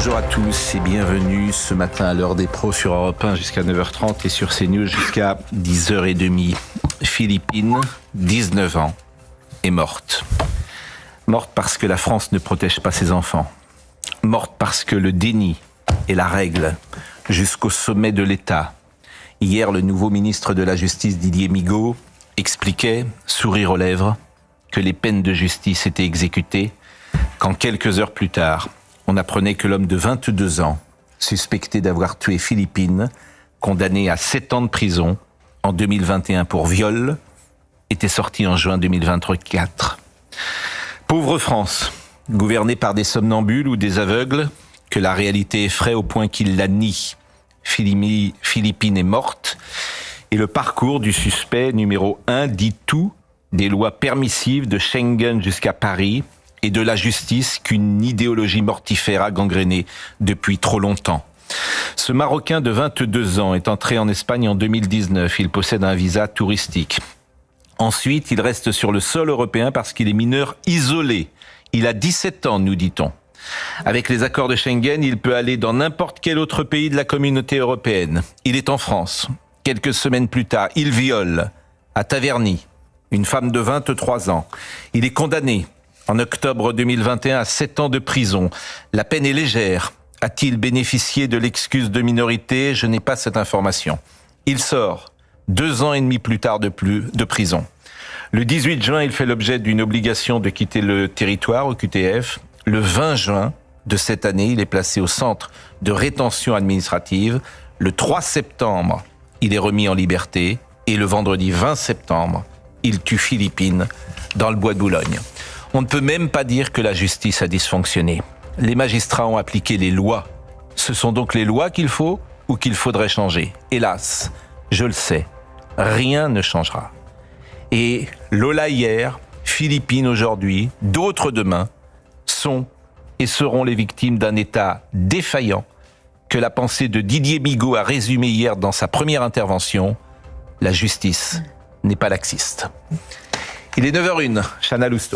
Bonjour à tous et bienvenue ce matin à l'heure des pros sur Europe 1 jusqu'à 9h30 et sur CNews jusqu'à 10h30. Philippine, 19 ans, est morte. Morte parce que la France ne protège pas ses enfants. Morte parce que le déni est la règle jusqu'au sommet de l'État. Hier, le nouveau ministre de la Justice, Didier Migaud, expliquait, sourire aux lèvres, que les peines de justice étaient exécutées quand quelques heures plus tard, on apprenait que l'homme de 22 ans, suspecté d'avoir tué Philippine, condamné à 7 ans de prison en 2021 pour viol, était sorti en juin 2024. Pauvre France, gouvernée par des somnambules ou des aveugles, que la réalité effraie au point qu'il la nie. Philippine est morte et le parcours du suspect numéro 1 dit tout des lois permissives de Schengen jusqu'à Paris et de la justice qu'une idéologie mortifère a gangrénée depuis trop longtemps. Ce Marocain de 22 ans est entré en Espagne en 2019. Il possède un visa touristique. Ensuite, il reste sur le sol européen parce qu'il est mineur isolé. Il a 17 ans, nous dit-on. Avec les accords de Schengen, il peut aller dans n'importe quel autre pays de la communauté européenne. Il est en France. Quelques semaines plus tard, il viole à Taverny une femme de 23 ans. Il est condamné en octobre 2021 à 7 ans de prison. La peine est légère. A-t-il bénéficié de l'excuse de minorité? Je n'ai pas cette information. Il sort 2 ans et demi plus tard de prison. Le 18 juin, il fait l'objet d'une obligation de quitter le territoire au QTF. Le 20 juin de cette année, il est placé au centre de rétention administrative. Le 3 septembre, il est remis en liberté. Et le vendredi 20 septembre, il tue Philippine dans le bois de Boulogne. On ne peut même pas dire que la justice a dysfonctionné. Les magistrats ont appliqué les lois. Ce sont donc les lois qu'il faut ou qu'il faudrait changer. Hélas, je le sais, rien ne changera. Et Lola hier, Philippine aujourd'hui, d'autres demain, sont et seront les victimes d'un État défaillant que la pensée de Didier Migaud a résumé hier dans sa première intervention. La justice n'est pas laxiste. Il est 9h01, Chana Lousteau.